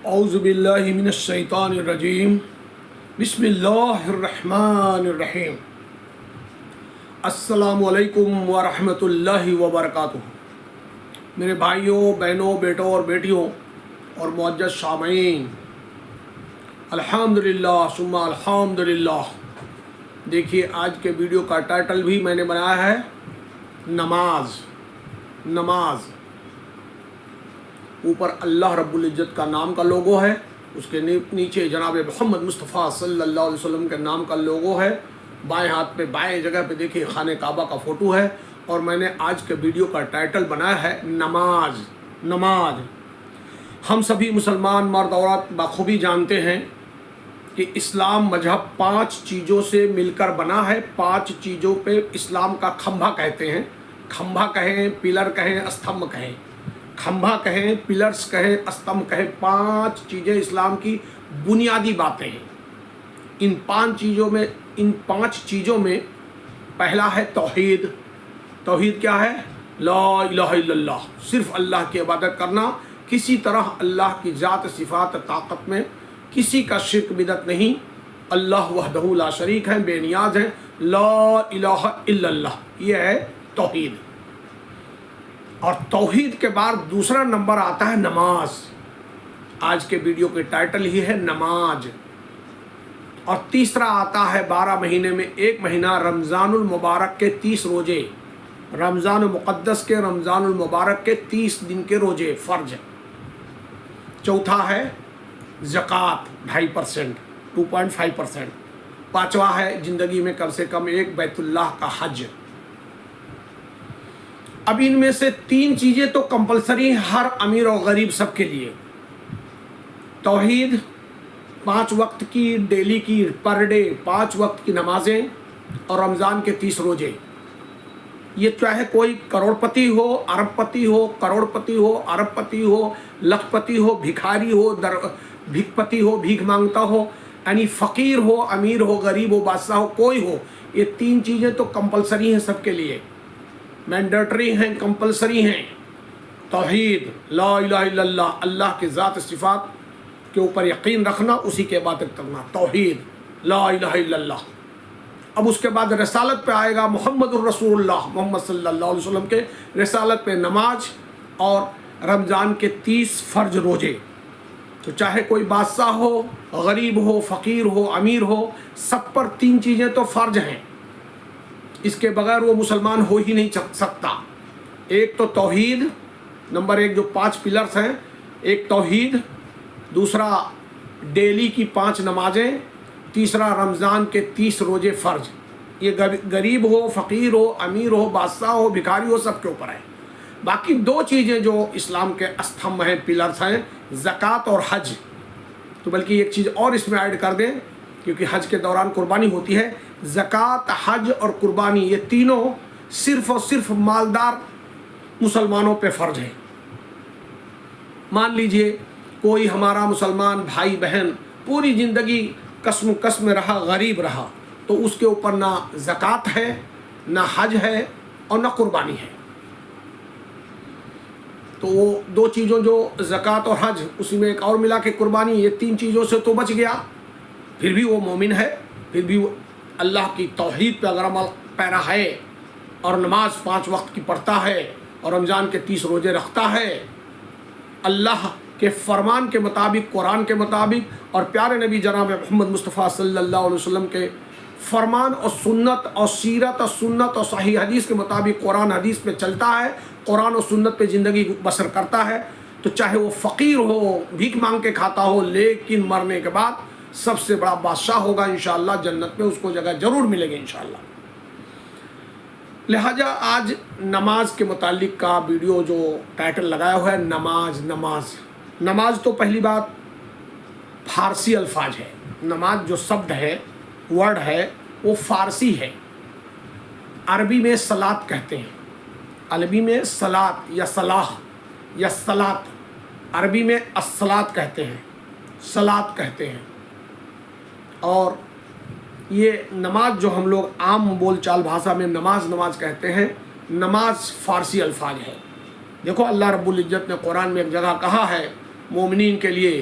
اعوذ باللہ من الشیطان الرجیم بسم اللہ الرحمن الرحیم السلام علیکم ورحمۃ اللہ وبرکاتہ۔ میرے بھائیوں، بہنوں، بیٹوں اور بیٹیوں اور معزز سامعین، الحمدللہ ثم الحمدللہ۔ دیکھیے، آج کے ویڈیو کا ٹائٹل بھی میں نے بنایا ہے نماز۔ اوپر اللہ رب العزت کا نام کا لوگو ہے، اس کے نیچے جناب محمد مصطفیٰ صلی اللہ علیہ وسلم کے نام کا لوگو ہے۔ بائیں ہاتھ پہ بائیں جگہ پہ دیکھیے خانہ کعبہ کا فوٹو ہے، اور میں نے آج کے ویڈیو کا ٹائٹل بنایا ہے نماز۔ ہم سبھی مسلمان مرد عورت بخوبی جانتے ہیں کہ اسلام مذہب 5 چیزوں سے مل کر بنا ہے۔ 5 چیزوں پہ اسلام کا کھمبا کہتے ہیں۔ کھمبا کہیں، پلر کہیں، استمبھ کہیں۔ کھمبا کہیں، پلرز کہیں، استمبھ کہیں، 5 چیزیں اسلام کی بنیادی باتیں ہیں۔ ان 5 چیزوں میں پہلا ہے توحید۔ توحید کیا ہے؟ لا الہ الا اللہ، صرف اللہ کی عبادت کرنا، کسی طرح اللہ کی ذات صفات طاقت میں کسی کا شرک بدعت نہیں۔ اللہ وحدہ لا شریک ہے، بے نیاز ہے، لا الہ الا اللہ، یہ ہے توحید۔ اور توحید کے بعد دوسرا نمبر آتا ہے نماز۔ آج کے ویڈیو کے ٹائٹل ہی ہے نماز۔ اور تیسرا آتا ہے 12 مہینے میں ایک مہینہ رمضان المبارک کے 30 روزے، رمضان مقدس کے رمضان المبارک کے 30 دن کے روزے فرض۔ چوتھا ہے زکوٰۃ 2.5%، 2.5%۔ پانچواں ہے زندگی میں کم سے کم ایک بیت اللہ کا حج۔ اب ان میں سے 3 چیزیں تو کمپلسری ہر امیر اور غریب سب کے لیے۔ توحید، 5 وقت کی ڈیلی کی پر ڈے 5 وقت کی نمازیں، اور رمضان کے 30 روزے۔ یہ چاہے کوئی کروڑ پتی ہو، ارب پتی ہو، کروڑ پتی ہو، ارب پتی ہو، لکھ پتی ہو، بھکھاری ہو، بھیک پتی ہو، بھیک مانگتا ہو، یعنی فقیر ہو، امیر ہو، غریب ہو، بادشاہ ہو، کوئی ہو، یہ 3 چیزیں تو کمپلسری ہیں سب کے لیے، مینڈیٹری ہیں، کمپلسری ہیں۔ توحید، لا الہ الا اللہ، اللہ کے ذات صفات کے اوپر یقین رکھنا، اسی کی عبادت کرنا، توحید، لا الہ الا اللہ۔ اب اس کے بعد رسالت پہ آئے گا، محمد الرسول اللہ، محمد صلی اللہ علیہ وسلم کے رسالت پہ نماز اور رمضان کے 30 فرض روزے۔ تو چاہے کوئی بادشاہ ہو، غریب ہو، فقیر ہو، امیر ہو، سب پر 3 چیزیں تو فرض ہیں، اس کے بغیر وہ مسلمان ہو ہی نہیں سکتا۔ ایک تو توحید، نمبر 1 جو 5 پلرز ہیں، ایک توحید، دوسرا ڈیلی کی 5 نمازیں، تیسرا رمضان کے 30 روزے فرض۔ یہ غریب ہو، فقیر ہو، امیر ہو، بادشاہ ہو، بھکاری ہو، سب کے اوپر ہے۔ باقی 2 چیزیں جو اسلام کے استمبھ ہیں، پلرز ہیں، زکوٰۃ اور حج۔ تو بلکہ ایک چیز اور اس میں ایڈ کر دیں، کیونکہ حج کے دوران قربانی ہوتی ہے۔ زکوٰۃ، حج اور قربانی، یہ تینوں صرف اور صرف مالدار مسلمانوں پہ فرض ہے۔ مان لیجئے کوئی ہمارا مسلمان بھائی بہن پوری زندگی قسم رہا، غریب رہا، تو اس کے اوپر نہ زکوٰۃ ہے، نہ حج ہے، اور نہ قربانی ہے۔ تو وہ 2 چیزوں جو زکوٰۃ اور حج، اسی میں ایک اور ملا کے قربانی، یہ 3 چیزوں سے تو بچ گیا، پھر بھی وہ مومن ہے، پھر بھی وہ اللہ کی توحید پہ اگر عمل پیرا ہے، اور نماز 5 وقت کی پڑھتا ہے، اور رمضان کے 30 روزے رکھتا ہے، اللہ کے فرمان کے مطابق، قرآن کے مطابق، اور پیارے نبی جناب محمد مصطفیٰ صلی اللہ علیہ وسلم کے فرمان اور سنت اور سیرت اور سنت اور صحیح حدیث کے مطابق قرآن حدیث پہ چلتا ہے، قرآن اور سنت پہ زندگی بسر کرتا ہے، تو چاہے وہ فقیر ہو، بھیک مانگ کے کھاتا ہو، لیکن مرنے کے بعد سب سے بڑا بادشاہ ہوگا انشاءاللہ، جنت میں اس کو جگہ ضرور ملے گی انشاءاللہ۔ لہٰذا آج نماز کے متعلق کا ویڈیو جو ٹائٹل لگایا ہوا ہے نماز تو پہلی بات فارسی الفاظ ہے۔ نماز جو شبد ہے، ورڈ ہے، وہ فارسی ہے۔ عربی میں صلاۃ کہتے ہیں، عربی میں صلاۃ یا صلاح یا صلاۃ، عربی میں الصلاۃ کہتے ہیں، صلاۃ کہتے ہیں۔ اور یہ نماز جو ہم لوگ عام بول چال بھاشا میں نماز کہتے ہیں، نماز فارسی الفاظ ہے۔ دیکھو اللہ رب العزت نے قرآن میں ایک جگہ کہا ہے مومنین کے لیے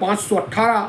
518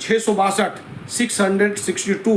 662 662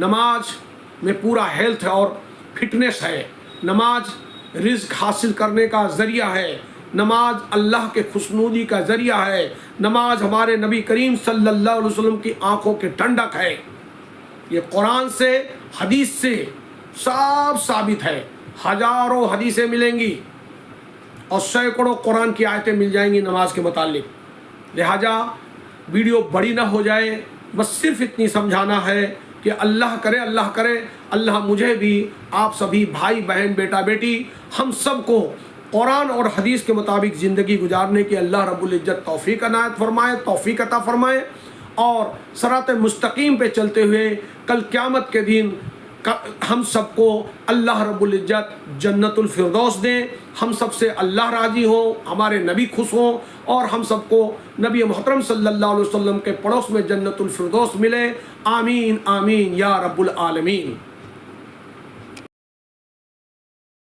نماز میں پورا ہیلتھ اور فٹنس ہے، نماز رزق حاصل کرنے کا ذریعہ ہے، نماز اللہ کے خوشنودی کا ذریعہ ہے، نماز ہمارے نبی کریم صلی اللہ علیہ وسلم کی آنکھوں کی ٹھنڈک ہے۔ یہ قرآن سے حدیث سے سب ثابت ہے، ہزاروں حدیثیں ملیں گی اور سینکڑوں قرآن کی آیتیں مل جائیں گی نماز کے متعلق۔ لہٰذا ویڈیو بڑی نہ ہو جائے، بس صرف اتنی سمجھانا ہے کہ اللہ کرے اللہ مجھے بھی، آپ سبھی بھائی بہن بیٹا بیٹی ہم سب کو قرآن اور حدیث کے مطابق زندگی گزارنے کی اللہ رب العزت توفیق عنایت فرمائے، توفیق عطا فرمائے، اور صراط مستقیم پہ چلتے ہوئے کل قیامت کے دن ہم سب کو اللہ رب العزت جنت الفردوس دیں، ہم سب سے اللہ راضی ہوں، ہمارے نبی خوش ہوں، اور ہم سب کو نبی محترم صلی اللہ علیہ وسلم کے پڑوس میں جنت الفردوس ملے۔ آمین آمین یا رب العالمین۔